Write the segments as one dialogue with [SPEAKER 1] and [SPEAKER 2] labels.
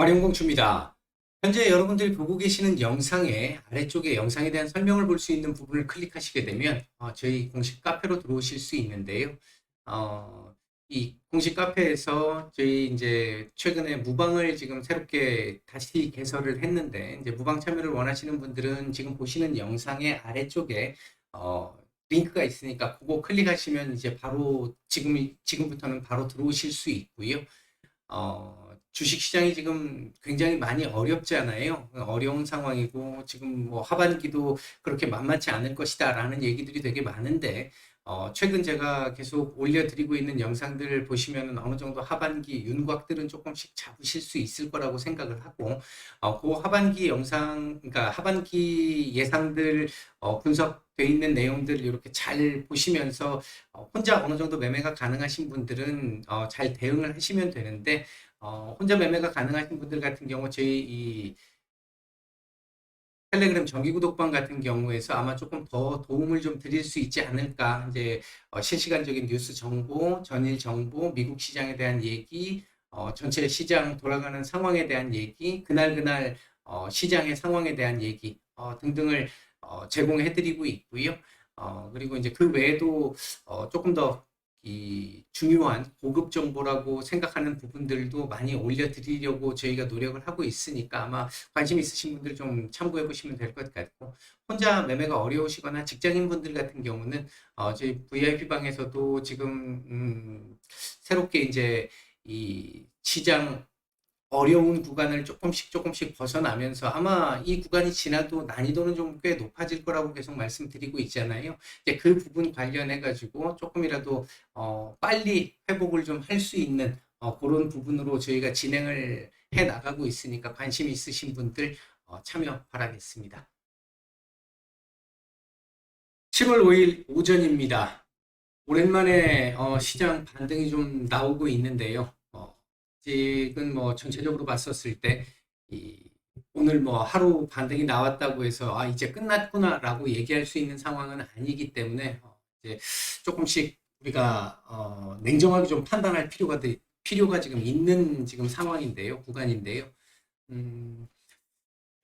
[SPEAKER 1] 활용공추입니다. 현재 여러분들이 보고 계시는 영상의 아래쪽에 영상에 대한 설명을 볼 수 있는 부분을 클릭하시게 되면 저희 공식 카페로 들어오실 수 있는데요. 이 공식 카페에서 저희 이제 최근에 무방을 지금 새롭게 다시 개설을 했는데, 이제 무방 참여를 원하시는 분들은 지금 보시는 영상의 아래쪽에 링크가 있으니까 그거 클릭하시면 이제 바로 지금부터는 바로 들어오실 수 있고요. 주식시장이 지금 굉장히 많이 어렵잖아요. 어려운 상황이고, 지금 뭐 하반기도 그렇게 만만치 않을 것이다 라는 얘기들이 되게 많은데, 최근 제가 계속 올려드리고 있는 영상들을 보시면 어느 정도 하반기 윤곽들은 조금씩 잡으실 수 있을 거라고 생각을 하고, 그 하반기 영상, 그러니까 하반기 예상들 분석되어 있는 내용들 이렇게 잘 보시면서 혼자 어느 정도 매매가 가능하신 분들은 잘 대응을 하시면 되는데, 혼자 매매가 가능하신 분들 같은 경우 저희 이 텔레그램 정기 구독방 같은 경우에서 아마 조금 더 도움을 좀 드릴 수 있지 않을까. 이제 실시간적인 뉴스 정보, 전일 정보, 미국 시장에 대한 얘기, 전체 시장 돌아가는 상황에 대한 얘기, 그날 시장의 상황에 대한 얘기 등등을 제공해 드리고 있고요. 그리고 이제 그 외에도 조금 더 이 중요한 고급 정보라고 생각하는 부분들도 많이 올려드리려고 저희가 노력을 하고 있으니까 아마 관심 있으신 분들 좀 참고해 보시면 될 것 같고, 혼자 매매가 어려우시거나 직장인 분들 같은 경우는 저희 VIP 방에서도 지금 새롭게 이제 이 시장 어려운 구간을 조금씩 벗어나면서 아마 이 구간이 지나도 난이도는 좀 꽤 높아질 거라고 계속 말씀드리고 있잖아요. 이제 그 부분 관련해 가지고 조금이라도 빨리 회복을 좀 할 수 있는 그런 부분으로 저희가 진행을 해 나가고 있으니까 관심 있으신 분들 참여 바라겠습니다. 7월 5일 오전입니다. 오랜만에 시장 반등이 좀 나오고 있는데요. 지금 뭐 전체적으로 봤었을 때 오늘 뭐 하루 반등이 나왔다고 해서 이제 끝났구나라고 얘기할 수 있는 상황은 아니기 때문에 이제 조금씩 우리가 냉정하게 좀 판단할 필요가 지금 있는 지금 상황인데요, 구간인데요. 음,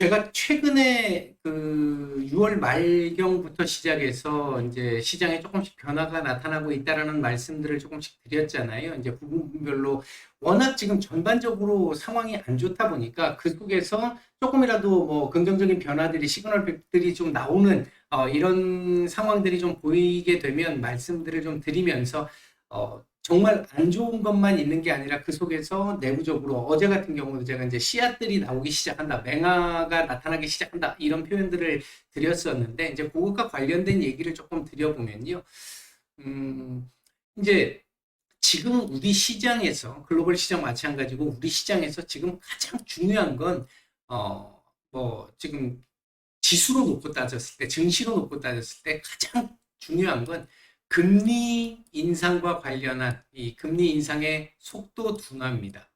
[SPEAKER 1] 제가 최근에 그 6월 말경부터 시작해서 이제 시장에 조금씩 변화가 나타나고 있다라는 말씀들을 조금씩 드렸잖아요. 이제 부분별로 워낙 지금 전반적으로 상황이 안 좋다 보니까 그 속에서 조금이라도 뭐 긍정적인 변화들이 시그널들이 좀 나오는 이런 상황들이 좀 보이게 되면 말씀들을 좀 드리면서 정말 안 좋은 것만 있는 게 아니라 그 속에서 내부적으로 어제 같은 경우도 제가 이제 씨앗들이 나오기 시작한다, 맹아가 나타나기 시작한다 이런 표현들을 드렸었는데, 이제 그것과 관련된 얘기를 조금 드려보면요. 이제 지금 우리 시장에서 글로벌 시장 마찬가지고 우리 시장에서 지금 가장 중요한 건 뭐 지금 지수로 놓고 따졌을 때, 증시로 놓고 따졌을 때 가장 중요한 건 금리 인상과 관련한 이 금리 인상의 속도 둔화입니다.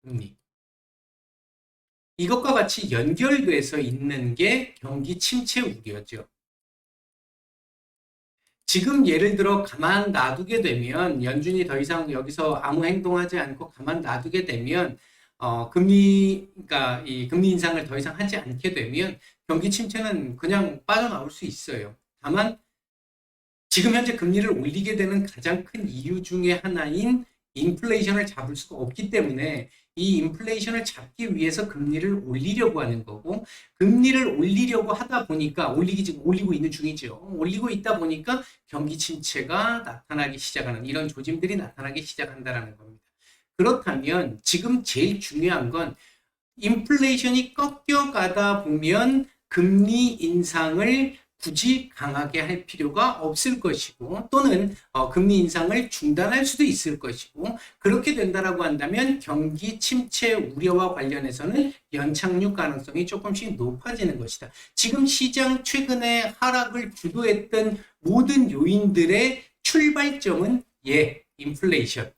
[SPEAKER 1] 금리. 이것과 같이 연결돼서 있는 게 경기 침체 우려죠. 지금 예를 들어 가만 놔두게 되면, 연준이 더 이상 여기서 아무 행동하지 않고 가만 놔두게 되면 그러니까 이 금리 인상을 더 이상 하지 않게 되면 경기 침체는 그냥 빠져나올 수 있어요. 다만 지금 현재 금리를 올리게 되는 가장 큰 이유 중에 하나인 인플레이션을 잡을 수가 없기 때문에 이 인플레이션을 잡기 위해서 금리를 올리려고 하는 거고, 금리를 올리려고 하다 보니까 지금 올리고 있는 중이죠. 올리고 있다 보니까 경기 침체가 나타나기 시작하는, 이런 조짐들이 나타나기 시작한다는 겁니다. 그렇다면 지금 제일 중요한 건 인플레이션이 꺾여가다 보면 금리 인상을 굳이 강하게 할 필요가 없을 것이고, 또는 금리 인상을 중단할 수도 있을 것이고, 그렇게 된다라고 한다면 경기 침체 우려와 관련해서는 연착륙 가능성이 조금씩 높아지는 것이다. 지금 시장 최근에 하락을 주도했던 모든 요인들의 출발점은 인플레이션,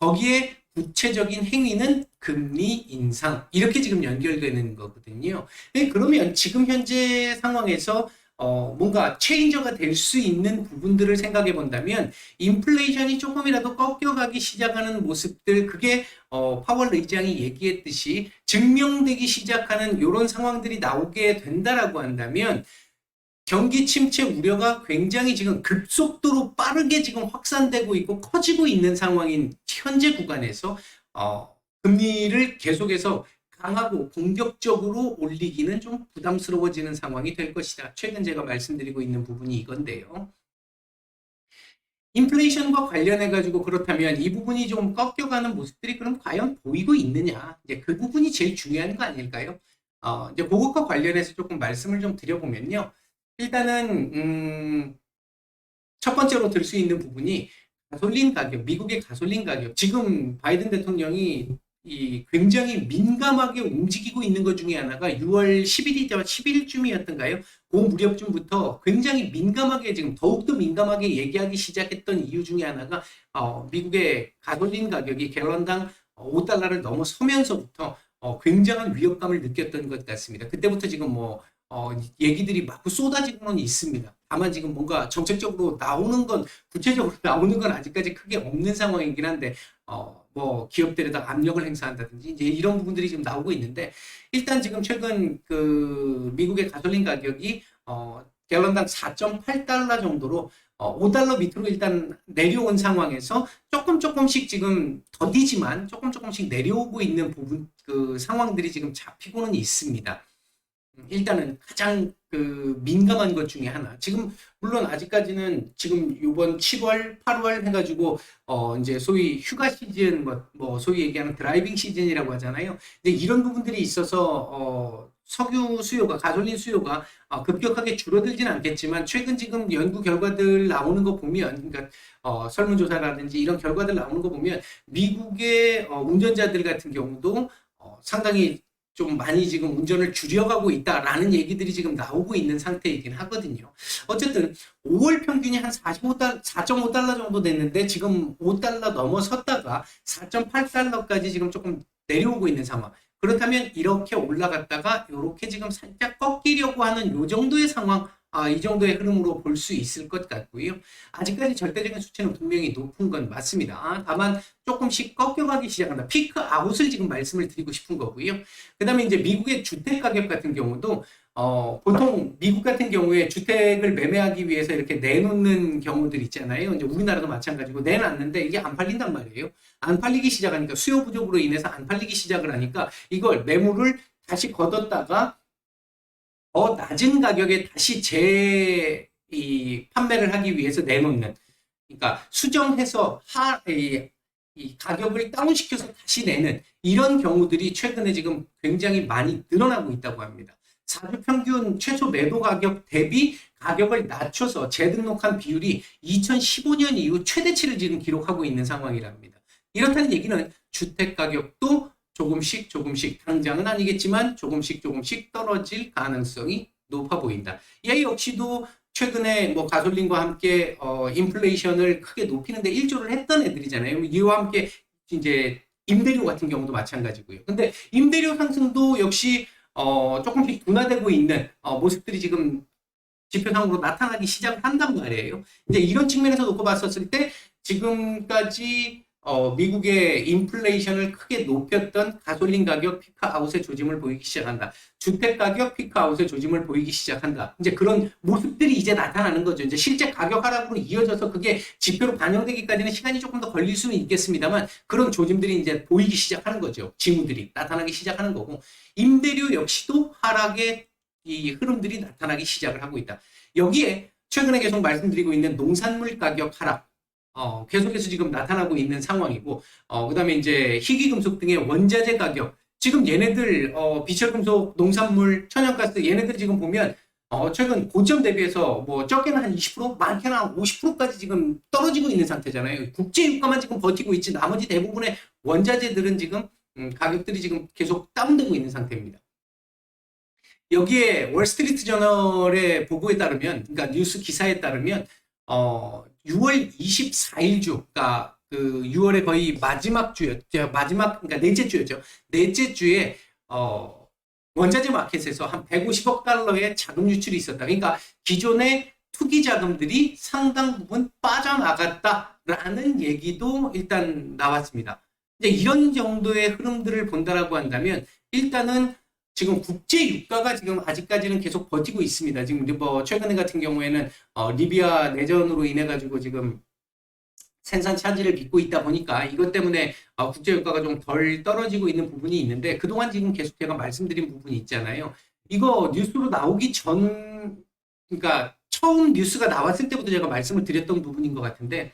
[SPEAKER 1] 거기에 구체적인 행위는 금리 인상, 이렇게 지금 연결되는 거거든요. 그러면 지금 현재 상황에서 뭔가 체인저가 될 수 있는 부분들을 생각해 본다면 인플레이션이 조금이라도 꺾여가기 시작하는 모습들, 그게 파월 의장이 얘기했듯이 증명되기 시작하는 이런 상황들이 나오게 된다라고 한다면 경기 침체 우려가 굉장히 지금 급속도로 빠르게 지금 확산되고 있고 커지고 있는 상황인 현재 구간에서 금리를 계속해서 강하고 공격적으로 올리기는 좀 부담스러워지는 상황이 될 것이다. 최근 제가 말씀드리고 있는 부분이 이건데요. 인플레이션과 관련해 가지고 그렇다면 이 부분이 좀 꺾여가는 모습들이 그럼 과연 보이고 있느냐? 이제 그 부분이 제일 중요한 거 아닐까요? 이제 그것과 관련해서 조금 말씀을 좀 드려보면요. 일단은 첫 번째로 들 수 있는 부분이 가솔린 가격, 미국의 가솔린 가격. 지금 바이든 대통령이 굉장히 민감하게 움직이고 있는 것 중에 하나가 6월 10일이죠. 11일쯤이었던가요? 그 무렵쯤부터 굉장히 민감하게 지금 더욱더 민감하게 얘기하기 시작했던 이유 중에 하나가 미국의 가솔린 가격이 갤런당 5달러를 넘어서면서부터 굉장한 위협감을 느꼈던 것 같습니다. 그때부터 지금 얘기들이 막 쏟아지고는 있습니다. 다만 지금 뭔가 정책적으로 나오는 건, 구체적으로 나오는 건 아직까지 크게 없는 상황이긴 한데, 기업들에다 압력을 행사한다든지, 이제 이런 부분들이 지금 나오고 있는데, 일단 지금 최근 미국의 가솔린 가격이, 갤런당 4.8달러 정도로, 5달러 밑으로 일단 내려온 상황에서 조금씩 지금 더디지만 조금씩 내려오고 있는 부분, 상황들이 지금 잡히고는 있습니다. 일단은 가장 민감한 것 중에 하나. 지금 물론 아직까지는 지금 이번 7월, 8월 해가지고 이제 소위 휴가 시즌, 소위 얘기하는 드라이빙 시즌이라고 하잖아요. 근데 이런 부분들이 있어서 석유 수요가, 가솔린 수요가 급격하게 줄어들지는 않겠지만, 최근 지금 연구 결과들 나오는 거 보면, 그러니까 설문조사라든지 이런 결과들 나오는 거 보면 미국의 운전자들 같은 경우도 상당히 좀 많이 지금 운전을 줄여가고 있다라는 얘기들이 지금 나오고 있는 상태이긴 하거든요. 어쨌든 5월 평균이 한 4.5달러 정도 됐는데 지금 5달러 넘어섰다가 4.8달러까지 지금 조금 내려오고 있는 상황. 그렇다면 이렇게 올라갔다가 이렇게 지금 살짝 꺾이려고 하는 요 정도의 상황, 이 정도의 흐름으로 볼 수 있을 것 같고요. 아직까지 절대적인 수치는 분명히 높은 건 맞습니다. 다만 조금씩 꺾여가기 시작한다. 피크 아웃을 지금 말씀을 드리고 싶은 거고요. 그 다음에 이제 미국의 주택 가격 같은 경우도 보통 미국 같은 경우에 주택을 매매하기 위해서 이렇게 내놓는 경우들 있잖아요. 이제 우리나라도 마찬가지고 내놨는데 이게 안 팔린단 말이에요. 안 팔리기 시작하니까, 수요 부족으로 인해서 안 팔리기 시작을 하니까 이걸 매물을 다시 걷었다가 더 낮은 가격에 다시 판매를 하기 위해서 내놓는, 그러니까 수정해서 이 가격을 다운시켜서 다시 내는 이런 경우들이 최근에 지금 굉장히 많이 늘어나고 있다고 합니다. 4주 평균 최초 매도 가격 대비 가격을 낮춰서 재등록한 비율이 2015년 이후 최대치를 지금 기록하고 있는 상황이랍니다. 이렇다는 얘기는 주택 가격도 조금씩 당장은 아니겠지만 조금씩 떨어질 가능성이 높아 보인다. 이 역시도 최근에 가솔린과 함께 인플레이션을 크게 높이는데 일조를 했던 애들이잖아요. 이와 함께 이제 임대료 같은 경우도 마찬가지고요. 근데 임대료 상승도 역시 조금씩 둔화되고 있는 모습들이 지금 지표상으로 나타나기 시작한단 말이에요. 이제 이런 측면에서 놓고 봤었을 때 지금까지 미국의 인플레이션을 크게 높였던 가솔린 가격 피크아웃의 조짐을 보이기 시작한다. 주택 가격 피크아웃의 조짐을 보이기 시작한다. 이제 그런 모습들이 이제 나타나는 거죠. 이제 실제 가격 하락으로 이어져서 그게 지표로 반영되기까지는 시간이 조금 더 걸릴 수는 있겠습니다만, 그런 조짐들이 이제 보이기 시작하는 거죠. 징후들이 나타나기 시작하는 거고, 임대료 역시도 하락의 이 흐름들이 나타나기 시작을 하고 있다. 여기에 최근에 계속 말씀드리고 있는 농산물 가격 하락, 계속해서 지금 나타나고 있는 상황이고, 그 다음에 이제 희귀금속 등의 원자재 가격, 지금 얘네들, 비철금속, 농산물, 천연가스, 얘네들 지금 보면, 최근 고점 대비해서 적게는 한 20%, 많게는 한 50%까지 지금 떨어지고 있는 상태잖아요. 국제유가만 지금 버티고 있지, 나머지 대부분의 원자재들은 지금, 가격들이 지금 계속 다운되고 있는 상태입니다. 여기에 월스트리트 저널의 보고에 따르면, 그러니까 뉴스 기사에 따르면, 6월 24일 주, 그러니까 6월의 거의 마지막 주였죠. 그러니까 넷째 주였죠. 넷째 주에 원자재 마켓에서 한 150억 달러의 자금 유출이 있었다. 그러니까 기존의 투기 자금들이 상당 부분 빠져나갔다라는 얘기도 일단 나왔습니다. 이제 이런 정도의 흐름들을 본다라고 한다면 일단은 지금 국제 유가가 지금 아직까지는 계속 버티고 있습니다. 지금 뭐 최근에 같은 경우에는 리비아 내전으로 인해 가지고 지금 생산 차질을 빚고 있다 보니까 이것 때문에 국제 유가가 좀 덜 떨어지고 있는 부분이 있는데 그동안 지금 계속 제가 말씀드린 부분이 있잖아요. 이거 뉴스로 나오기 전, 그러니까 처음 뉴스가 나왔을 때부터 제가 말씀을 드렸던 부분인 것 같은데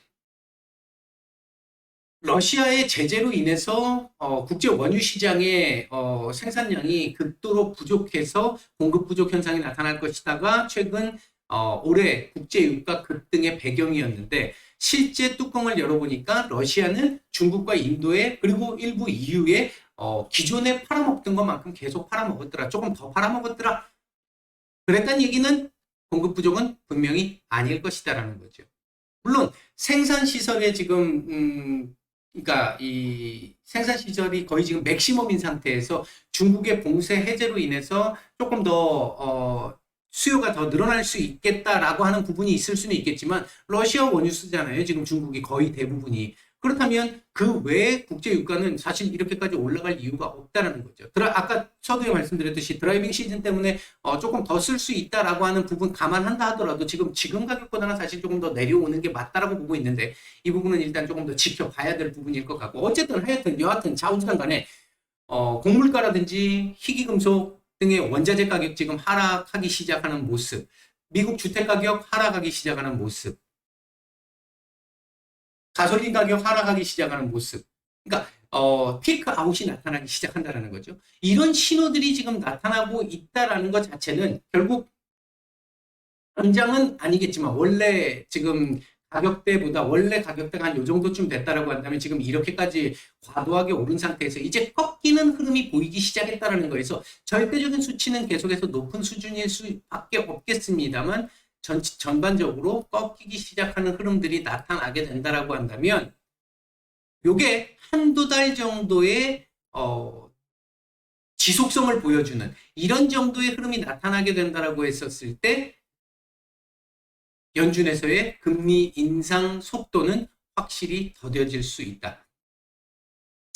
[SPEAKER 1] 러시아의 제재로 인해서 국제 원유 시장의 생산량이 극도로 부족해서 공급 부족 현상이 나타날 것이다가 최근 올해 국제 유가 급등의 배경이었는데 실제 뚜껑을 열어보니까 러시아는 중국과 인도에 그리고 일부 EU에 기존에 팔아먹던 것만큼 계속 팔아먹었더라. 조금 더 팔아먹었더라. 그랬다는 얘기는 공급 부족은 분명히 아닐 것이다라는 거죠. 물론 생산 시설에 지금 그러니까 이 생산 시설이 거의 지금 맥시멈인 상태에서 중국의 봉쇄 해제로 인해서 조금 더 수요가 더 늘어날 수 있겠다라고 하는 부분이 있을 수는 있겠지만 러시아 원유 쓰잖아요. 지금 중국이 거의 대부분이. 그렇다면 그 외의 국제 유가는 사실 이렇게까지 올라갈 이유가 없다라는 거죠. 아까 서두에 말씀드렸듯이 드라이빙 시즌 때문에 조금 더 쓸 수 있다라고 하는 부분 감안한다 하더라도 지금 가격보다는 사실 조금 더 내려오는 게 맞다라고 보고 있는데 이 부분은 일단 조금 더 지켜봐야 될 부분일 것 같고 어쨌든 하여튼 여하튼 좌우지간 간에 곡물가라든지 희귀금속 등의 원자재 가격 지금 하락하기 시작하는 모습, 미국 주택 가격 하락하기 시작하는 모습, 가솔린 가격 하락하기 시작하는 모습. 그러니까 피크 아웃이 나타나기 시작한다는 거죠. 이런 신호들이 지금 나타나고 있다라는 것 자체는 결국 당장은 아니겠지만 원래 지금 가격대보다 원래 가격대가 한 요 정도쯤 됐다라고 한다면 지금 이렇게까지 과도하게 오른 상태에서 이제 꺾이는 흐름이 보이기 시작했다라는 거에서 절대적인 수치는 계속해서 높은 수준일 수밖에 없겠습니다만 전반적으로 꺾이기 시작하는 흐름들이 나타나게 된다라고 한다면 요게 한두 달 정도의 지속성을 보여주는 이런 정도의 흐름이 나타나게 된다라고 했었을 때 연준에서의 금리 인상 속도는 확실히 더뎌질 수 있다.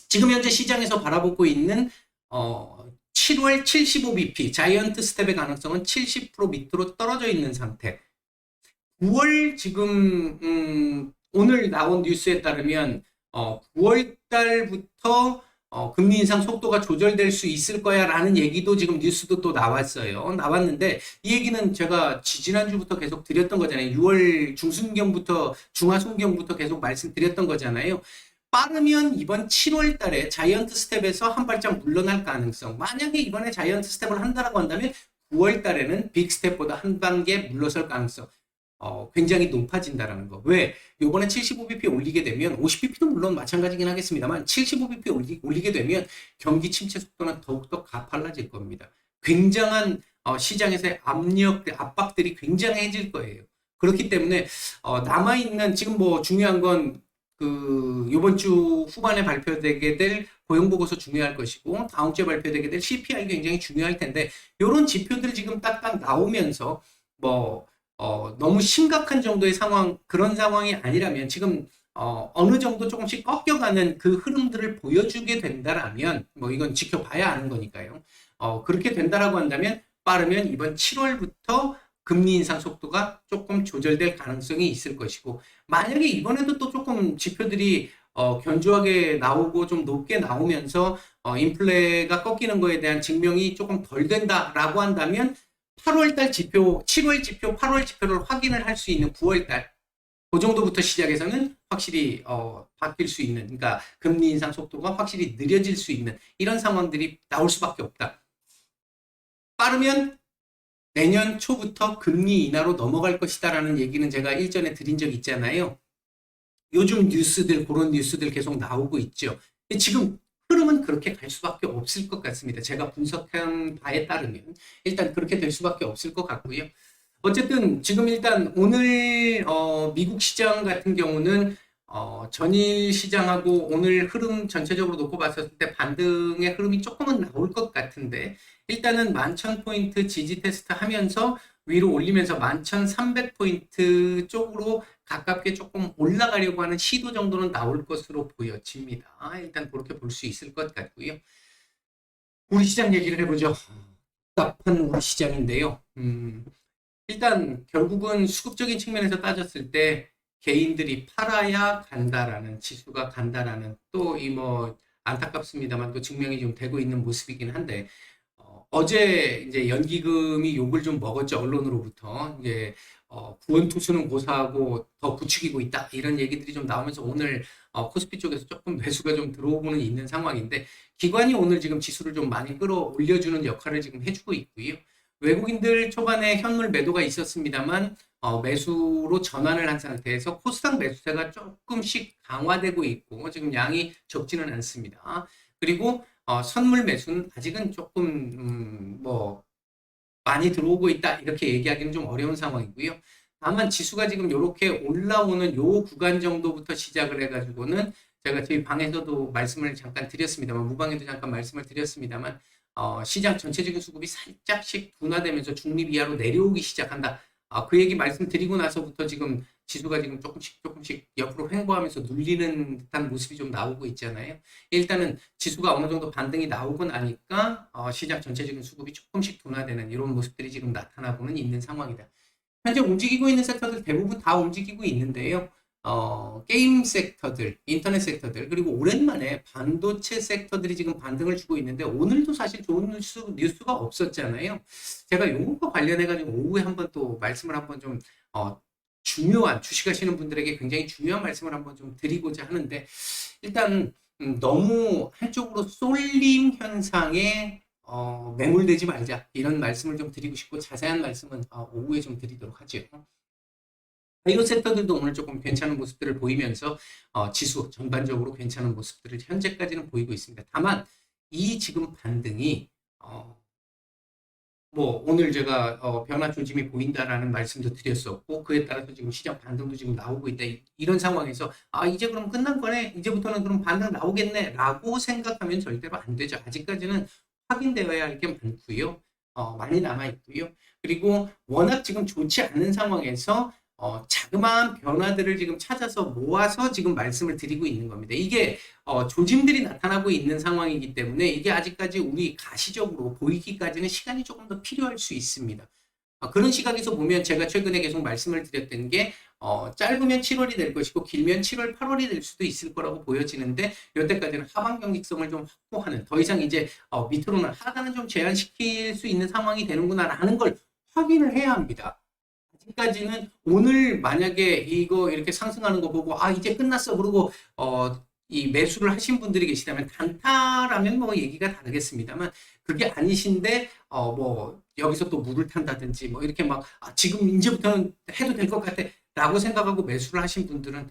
[SPEAKER 1] 지금 현재 시장에서 바라보고 있는 7월 75bp 자이언트 스텝의 가능성은 70% 밑으로 떨어져 있는 상태. 9월 지금 오늘 나온 뉴스에 따르면 9월 달부터 금리 인상 속도가 조절될 수 있을 거야 라는 얘기도 지금 뉴스도 또 나왔는데 이 얘기는 제가 지지난주부터 계속 드렸던 거잖아요. 6월 중하순경부터 계속 말씀드렸던 거잖아요. 빠르면 이번 7월 달에 자이언트 스텝에서 한 발짝 물러날 가능성. 만약에 이번에 자이언트 스텝을 한다라고 한다면 9월 달에는 빅 스텝보다 한 단계 물러설 가능성. 굉장히 높아진다라는 거. 왜? 요번에 75bp 올리게 되면 50bp도 물론 마찬가지긴 하겠습니다만 75bp 올리게 되면 경기 침체 속도는 더욱더 가팔라질 겁니다. 굉장한 시장에서의 압박들이 굉장해질 거예요. 그렇기 때문에 남아있는 지금 뭐 중요한 건 요번 주 후반에 발표되게 될 고용보고서 중요할 것이고 다음 주에 발표되게 될 CPI 굉장히 중요할 텐데 이런 지표들이 지금 딱딱 나오면서 너무 심각한 정도의 그런 상황이 아니라면 지금 어느 정도 조금씩 꺾여가는 그 흐름들을 보여주게 된다라면 이건 지켜봐야 하는 거니까요. 그렇게 된다라고 한다면 빠르면 이번 7월부터 금리 인상 속도가 조금 조절될 가능성이 있을 것이고 만약에 이번에도 또 조금 지표들이 견조하게 나오고 좀 높게 나오면서 인플레가 꺾이는 거에 대한 증명이 조금 덜 된다라고 한다면 8월달 지표, 7월 지표, 8월 지표를 확인을 할 수 있는 9월달 그 정도부터 시작해서는 확실히 바뀔 수 있는 그러니까 금리 인상 속도가 확실히 느려질 수 있는 이런 상황들이 나올 수밖에 없다. 빠르면 내년 초부터 금리 인하로 넘어갈 것이다라는 얘기는 제가 일전에 드린 적 있잖아요. 요즘 그런 뉴스들 계속 나오고 있죠. 지금 흐름은 그렇게 갈 수밖에 없을 것 같습니다. 제가 분석한 바에 따르면 일단 그렇게 될 수밖에 없을 것 같고요. 어쨌든 지금 일단 오늘 미국 시장 같은 경우는 전일 시장하고 오늘 흐름 전체적으로 놓고 봤었을 때 반등의 흐름이 조금은 나올 것 같은데, 일단은 11,000포인트 지지 테스트 하면서 위로 올리면서 11,300포인트 쪽으로 가깝게 조금 올라가려고 하는 시도 정도는 나올 것으로 보여집니다. 일단 그렇게 볼 수 있을 것 같고요. 우리 시장 얘기를 해보죠. 답답한 우리 시장인데요. 일단 결국은 수급적인 측면에서 따졌을 때 개인들이 팔아야 간다라는, 지수가 간다라는, 또 이 뭐 안타깝습니다만 또 증명이 좀 되고 있는 모습이긴 한데, 어제 이제 연기금이 욕을 좀 먹었죠, 언론으로부터. 이제 구원 투수는 고사하고 더 부추기고 있다, 이런 얘기들이 좀 나오면서 오늘 코스피 쪽에서 조금 매수가 좀 들어오고는 있는 상황인데, 기관이 오늘 지금 지수를 좀 많이 끌어올려주는 역할을 지금 해주고 있고요. 외국인들 초반에 현물 매도가 있었습니다만 매수로 전환을 한 상태에서 코스닥 매수세가 조금씩 강화되고 있고 지금 양이 적지는 않습니다. 그리고 선물 매수는 아직은 조금 뭐 많이 들어오고 있다, 이렇게 얘기하기는 좀 어려운 상황이고요. 다만 지수가 지금 이렇게 올라오는 요 구간 정도부터 시작을 해가지고는, 제가 저희 방에서도 말씀을 잠깐 드렸습니다만, 무방에도 잠깐 말씀을 드렸습니다만, 시장 전체적인 수급이 살짝씩 둔화되면서 중립 이하로 내려오기 시작한다. 그 얘기 말씀드리고 나서부터 지금 지수가 지금 조금씩 옆으로 횡보하면서 눌리는 듯한 모습이 좀 나오고 있잖아요. 일단은 지수가 어느 정도 반등이 나오고 나니까 시장 전체적인 수급이 조금씩 둔화되는 이런 모습들이 지금 나타나고는 있는 상황이다. 현재 움직이고 있는 섹터들 대부분 다 움직이고 있는데요. 게임 섹터들, 인터넷 섹터들, 그리고 오랜만에 반도체 섹터들이 지금 반등을 주고 있는데, 오늘도 사실 좋은 뉴스가 없었잖아요. 제가 요것과 관련해가지고 오후에 한번 또 말씀을 한번 좀, 중요한, 주식하시는 분들에게 굉장히 중요한 말씀을 한번 좀 드리고자 하는데, 일단, 너무 한쪽으로 쏠림 현상에 매몰되지 말자, 이런 말씀을 좀 드리고 싶고, 자세한 말씀은 오후에 좀 드리도록 하죠. 바이오 섹터들도 오늘 조금 괜찮은 모습들을 보이면서 지수 전반적으로 괜찮은 모습들을 현재까지는 보이고 있습니다. 다만 이 지금 반등이 뭐 오늘 제가 변화 조짐이 보인다라는 말씀도 드렸었고, 그에 따라서 지금 시장 반등도 지금 나오고 있다, 이런 상황에서 이제 그럼 끝난 거네, 이제부터는 그럼 반등 나오겠네 라고 생각하면 절대로 안 되죠. 아직까지는 확인되어야 할 게 많고요. 많이 남아 있고요. 그리고 워낙 지금 좋지 않은 상황에서 자그마한 변화들을 지금 찾아서 모아서 지금 말씀을 드리고 있는 겁니다. 이게 조짐들이 나타나고 있는 상황이기 때문에 이게 아직까지 우리 가시적으로 보이기까지는 시간이 조금 더 필요할 수 있습니다. 그런 시각에서 보면 제가 최근에 계속 말씀을 드렸던 게 짧으면 7월이 될 것이고 길면 7월, 8월이 될 수도 있을 거라고 보여지는데, 이때까지는 하방 경직성을 좀 확보하는, 더 이상 이제 밑으로는 하단은 좀 제한시킬 수 있는 상황이 되는구나라는 걸 확인을 해야 합니다. 아직까지는 오늘 만약에 이거 이렇게 상승하는 거 보고 이제 끝났어 그러고 이 매수를 하신 분들이 계시다면, 단타라면 뭐 얘기가 다르겠습니다만, 그게 아니신데 뭐 여기서 또 물을 탄다든지 뭐 이렇게 막 지금 이제부터는 해도 될 것 같아 라고 생각하고 매수를 하신 분들은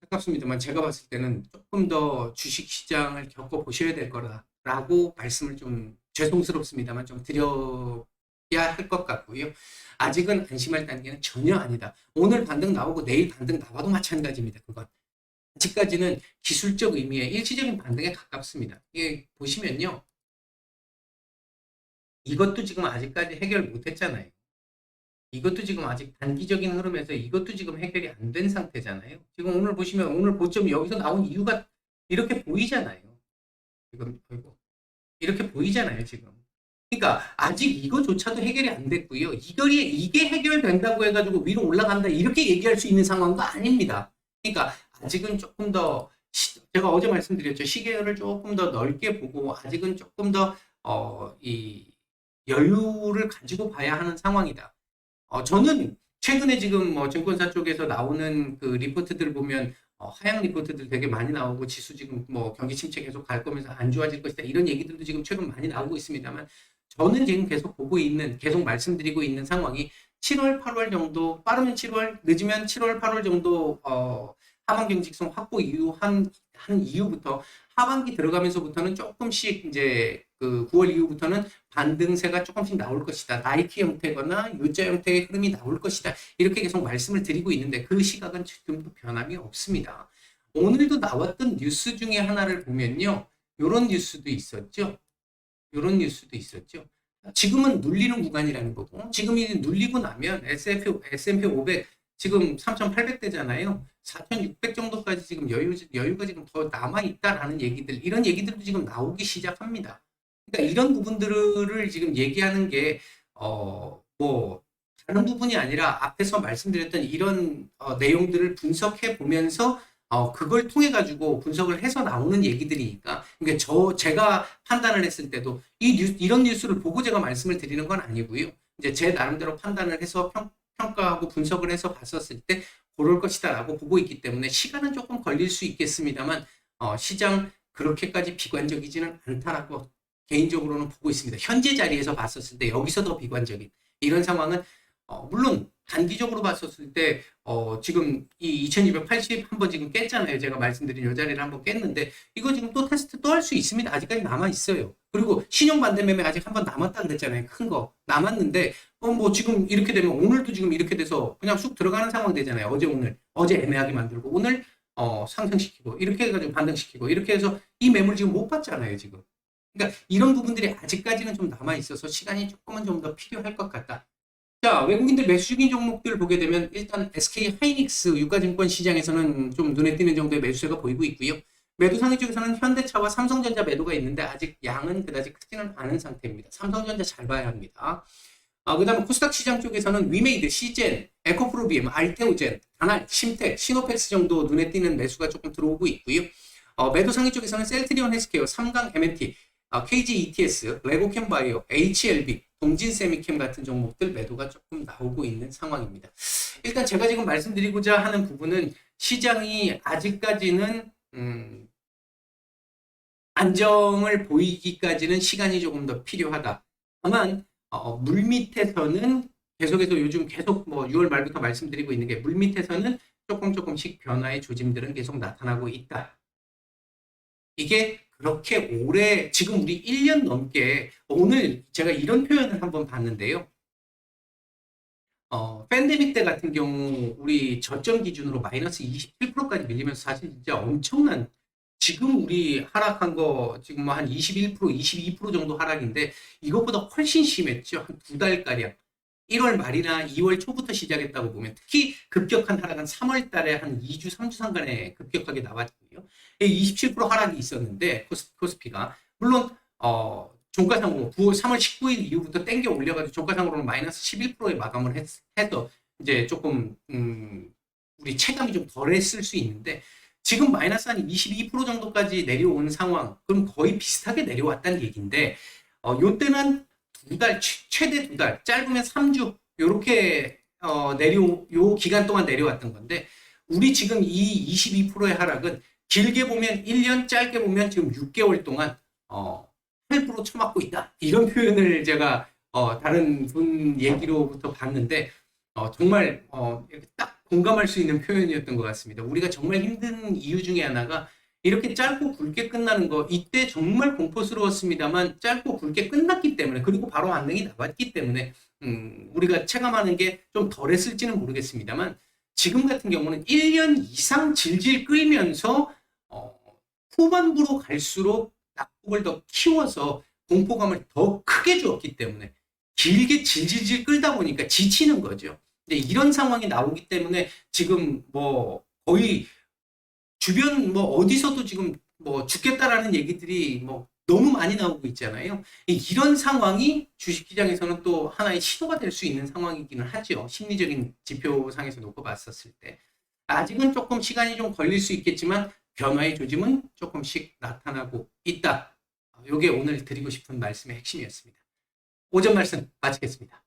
[SPEAKER 1] 안타깝습니다만, 제가 봤을 때는 조금 더 주식시장을 겪어보셔야 될 거라고 말씀을 좀, 죄송스럽습니다만 좀 드려야 할 것 같고요. 아직은 안심할 단계는 전혀 아니다. 오늘 반등 나오고 내일 반등 나와도 마찬가지입니다. 그건 아직까지는 기술적 의미의 일시적인 반등에 가깝습니다. 이게 보시면요, 이것도 지금 아직까지 해결 못했잖아요. 이것도 지금 아직 단기적인 흐름에서 이것도 지금 해결이 안 된 상태잖아요. 지금 오늘 보시면 오늘 고점이 여기서 나온 이유가 이렇게 보이잖아요. 지금 이렇게 보이잖아요, 지금. 그러니까 아직 이거조차도 해결이 안 됐고요. 이게 해결된다고 해가지고 위로 올라간다, 이렇게 얘기할 수 있는 상황도 아닙니다. 그러니까 아직은 조금 더, 제가 어제 말씀드렸죠. 시계를 조금 더 넓게 보고 아직은 조금 더 이 여유를 가지고 봐야 하는 상황이다. 저는 최근에 지금 뭐 증권사 쪽에서 나오는 그 리포트들 보면 하향 리포트들 되게 많이 나오고, 지수 지금 뭐 경기 침체 계속 갈 거면서 안 좋아질 것이다, 이런 얘기들도 지금 최근 많이 나오고 있습니다만, 저는 지금 계속 보고 있는, 계속 말씀드리고 있는 상황이 7월, 8월 정도, 빠르면 7월, 늦으면 7월, 8월 정도 하반 경직성 확보 이후 한 이후부터 하반기 들어가면서부터는 조금씩 이제 그 9월 이후부터는 반등세가 조금씩 나올 것이다. 나이키 형태거나 U자 형태의 흐름이 나올 것이다. 이렇게 계속 말씀을 드리고 있는데 그 시각은 지금도 변함이 없습니다. 오늘도 나왔던 뉴스 중에 하나를 보면요. 요런 뉴스도 있었죠. 요런 뉴스도 있었죠. 지금은 눌리는 구간이라는 거고, 지금이 눌리고 나면 S&P 500 지금 3,800대잖아요. 4,600 정도까지 지금 여유가 지금 더 남아있다라는 얘기들, 이런 얘기들도 지금 나오기 시작합니다. 그러니까 이런 부분들을 지금 얘기하는 게, 뭐, 다른 부분이 아니라 앞에서 말씀드렸던 이런 내용들을 분석해 보면서 그걸 통해 가지고 분석을 해서 나오는 얘기들이니까, 그러니까 제가 판단을 했을 때도 이런 뉴스를 보고 제가 말씀을 드리는 건 아니고요. 이제 제 나름대로 판단을 해서 평가하고 분석을 해서 봤었을 때 그럴 것이다라고 보고 있기 때문에 시간은 조금 걸릴 수 있겠습니다만 시장 그렇게까지 비관적이지는 않다라고 개인적으로는 보고 있습니다. 현재 자리에서 봤었을 때 여기서 더 비관적인 이런 상황은 물론 단기적으로 봤었을 때 지금 이 2280 한번 지금 깼잖아요. 제가 말씀드린 이 자리를 한번 깼는데 이거 지금 또 테스트 또 할 수 있습니다. 아직까지 남아 있어요. 그리고 신용 반대 매매 아직 한번 남았다 그랬잖아요. 큰 거 남았는데 뭐 지금 이렇게 되면 오늘도 지금 이렇게 돼서 그냥 쑥 들어가는 상황 되잖아요. 어제 애매하게 만들고 오늘 상승시키고 이렇게 해가지고 반등시키고 이렇게 해서 이 매물 지금 못 봤잖아요. 지금. 그러니까 이런 부분들이 아직까지는 좀 남아 있어서 시간이 조금은 좀 더 필요할 것 같다. 자, 외국인들 매수 중인 종목들 보게 되면 일단 SK 하이닉스 유가증권 시장에서는 좀 눈에 띄는 정도의 매수세가 보이고 있고요. 매도 상위 쪽에서는 현대차와 삼성전자 매도가 있는데 아직 양은 그다지 크지는 않은 상태입니다. 삼성전자 잘 봐야 합니다. 그다음에 코스닥 시장 쪽에서는 위메이드, 시젠, 에코프로비엠, 알테오젠, 다날, 심텍, 시노펙스 정도 눈에 띄는 매수가 조금 들어오고 있고요. 매도 상위 쪽에서는 셀트리온 헬스케어, 삼강 M&T, KG ETS, 레고캠 바이오, HLB, 동진세미캠 같은 종목들 매도가 조금 나오고 있는 상황입니다. 일단 제가 지금 말씀드리고자 하는 부분은 시장이 아직까지는 안정을 보이기까지는 시간이 조금 더 필요하다. 다만 물밑에서는 계속해서 요즘 계속 뭐 6월 말부터 말씀드리고 있는 게 물밑에서는 조금씩 변화의 조짐들은 계속 나타나고 있다. 이게 그렇게 오래 지금 우리 1년 넘게 오늘 제가 이런 표현을 한번 봤는데요. 팬데믹 때 같은 경우 우리 저점 기준으로 마이너스 27%까지 밀리면서 사실 진짜 엄청난 지금 우리 하락한 거 지금 한 21%, 22% 정도 하락인데 이것보다 훨씬 심했죠. 한 두 달가량. 1월 말이나 2월 초부터 시작했다고 보면 특히 급격한 하락은 3월 달에 한 2주, 3주 상간에 급격하게 나왔거든요. 27% 하락이 있었는데 코스피가 물론 종가상으로 3월 19일 이후부터 땡겨 올려가지고 종가상으로는 마이너스 11%에 마감을 해서 이제 조금 우리 체감이 좀 덜했을 수 있는데 지금 마이너스 한 22% 정도까지 내려온 상황 그럼 거의 비슷하게 내려왔다는 얘기인데 요때는 두 달, 최대 두 달, 짧으면 3주 요렇게 요 기간 동안 내려왔던 건데 우리 지금 이 22%의 하락은 길게 보면 1년, 짧게 보면 지금 6개월 동안 8% 쳐맞고 있다. 이런 표현을 제가 다른 분 얘기로부터 봤는데 정말 딱 공감할 수 있는 표현이었던 것 같습니다. 우리가 정말 힘든 이유 중에 하나가 이렇게 짧고 굵게 끝나는 거 이때 정말 공포스러웠습니다만 짧고 굵게 끝났기 때문에 그리고 바로 반등이 나왔기 때문에 우리가 체감하는 게 좀 덜했을지는 모르겠습니다만 지금 같은 경우는 1년 이상 질질 끌면서 후반부로 갈수록 낙폭을 더 키워서 공포감을 더 크게 주었기 때문에 길게 질질질 끌다 보니까 지치는 거죠. 근데 이런 상황이 나오기 때문에 지금 뭐 거의 주변 뭐 어디서도 지금 뭐 죽겠다라는 얘기들이 뭐 너무 많이 나오고 있잖아요. 이런 상황이 주식시장에서는 또 하나의 시도가 될 수 있는 상황이기는 하죠. 심리적인 지표상에서 놓고 봤었을 때. 아직은 조금 시간이 좀 걸릴 수 있겠지만 변화의 조짐은 조금씩 나타나고 있다. 이게 오늘 드리고 싶은 말씀의 핵심이었습니다. 오전 말씀 마치겠습니다.